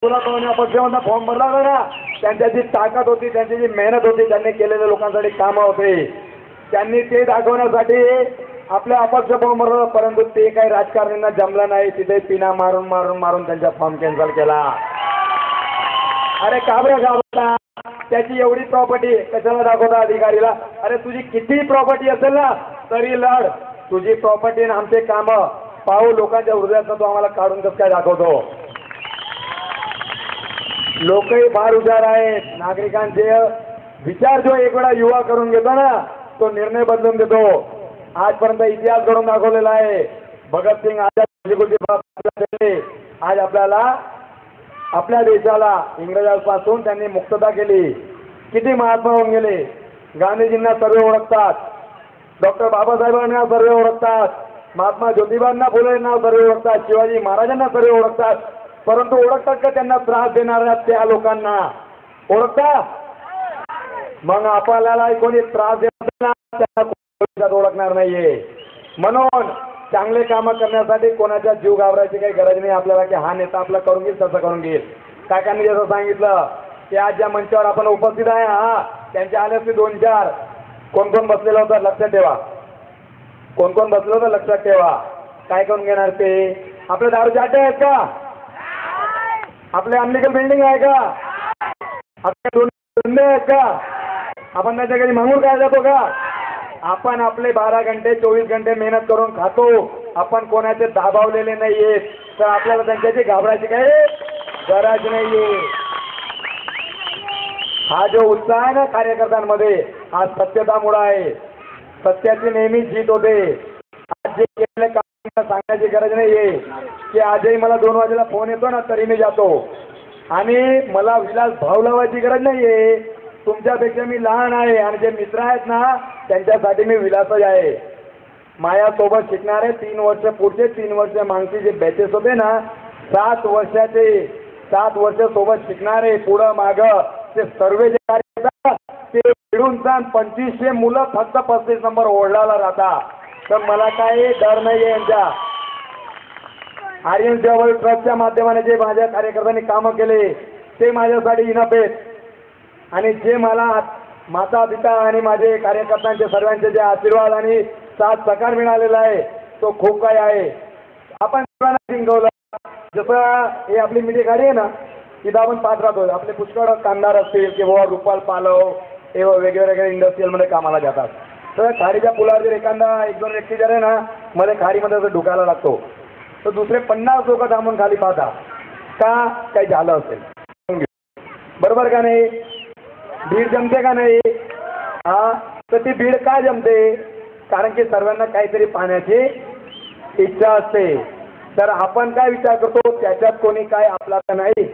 तुला पक्षामधला फॉर्म भरला होता ना, त्यांच्या जी ताकद होती, त्यांची जी मेहनत होती, त्यांनी केलेल्या लोकांसाठी कामं होते, त्यांनी ते दाखवण्यासाठी आपल्या अपक्ष फॉर्म भरला. परंतु ते काही राजकारण्यांना जमलं नाही. तिथे पिना मारून मारून मारून त्यांचा फॉर्म कॅन्सल केला. अरे घाबरता त्याची एवढी प्रॉपर्टी कशाला दाखवता अधिकारीला? अरे तुझी किती प्रॉपर्टी असेल ना तरी लढ. तुझी प्रॉपर्टी आणि आमचे काम पाहू लोकांच्या हृदयातनं तो आम्हाला काढून कसं काय दाखवतो. लोकही फार हुशार आहेत. नागरिकांचे विचार जो एक वेळा युवा करून घेतो ना, तो निर्णय बदलून देतो. आजपर्यंत इतिहास घडून दाखवलेला आहे. भगतसिंग आझाद आज आपल्याला आपल्या देशाला इंग्रजांपासून त्यांनी मुक्तता केली. किती महात्मा होऊन गेले. गांधीजींना सर्व ओळखतात, डॉक्टर बाबासाहेबांना सर्व ओळखतात, महात्मा ज्योतिबांना फुलेंना सर्व ओळखतात, शिवाजी महाराजांना सर्व ओळखतात. परंतु ओळखतात का त्यांना त्रास देणाऱ्या त्या लोकांना? ओळखता? मग आपल्याला कोणी त्रास देणार त्यांना ओळखणार नाहीये. म्हणून चांगले कामं करण्यासाठी कोणाच्या जीव घाबरायची काही गरज नाही आपल्याला की हा नेता आपला करून घेईल तसं करून घेईल. काकांनी जसं सांगितलं की आज ज्या मंचावर आपण उपस्थित आहे, हा त्यांच्या आले असते 2-4 कोण कोण बसलेलं होतं लक्षात ठेवा. कोण कोण बसलं होतं लक्षात ठेवा. काय करून घेणार ते? आपले दारूचे अड्डे आहेत का? आपले अनलिगल बिल्डिंग आहे का? आपले धंदे आहेत का? आपण त्याच्या घरी मागून काय जातो का? आपण आपले 12 घंटे 24 घंटे मेहनत करून खातो. आपण कोणाचे दाबावलेले नाहीयेत, तर आपल्याला त्यांच्याची घाबरायची काही गरज नाहीये. हा जो उत्साह आहे ना कार्यकर्त्यांमध्ये, हा सत्यतामुळे आहे. सत्याची नेहमी जीत होते. आज जे केलेले काम सांगण्याची गरज नाहीये की आजही मला 2 वाजेला फोन येतो ना तरी मी जातो. आणि मला विलास भाव लावायची गरज नाहीये. तुमच्यापेक्षा मी लहान आहे आणि जे मित्र आहेत ना त्यांच्यासाठी मी विलासच आहे. माझ्यासोबत शिकणारे 3 वर्ष पुढचे 3 वर्ष मागचे जे बॅचेस होते ना, 7 वर्ष सोबत शिकणारे पुढं मागं ते सर्व जे कार्य ते मिळून 2500 मुलं फक्त 35 नंबर ओढलाला राहता. तर मला काही डर नाहीये. यांच्या आर्यन सेवा ट्रस्टच्या माध्यमाने जे माझ्या कार्यकर्त्यांनी कामं केले ते माझ्यासाठी इनफ आहेत. आणि जे मला माता पिता आणि माझे कार्यकर्त्यांचे सर्वांचे जे आशीर्वाद आणि साथ सहकार मिळालेला आहे तो खूप काही आहे. आपण जिंकवलं. जसं हे आपली मिठी गाडी आहे ना, तिथं आपण पाहत राहतो. आपले पुष्कळ कामगार असतील किंवा रुपाल पालव हे वेगवेगळ्या इंडस्ट्रीयलमध्ये कामाला जातात. तर खाडीच्या पुलावर जर एखादा 1-2 व्यक्ती जर आहे ना मध्ये खाडीमध्ये असं ढुकायला लागतो, तर दुसरे 50 लोक थांबून खाली पाहतात का काही झालं असेल. बरोबर का नाही? भीड जमते का नाही? हा, तर ती भीड का जमते? कारण की सर्वांना काहीतरी पाहण्याची इच्छा असते. तर आपण काय विचार करतो त्याच्यात कोणी काय आपला तर नाही.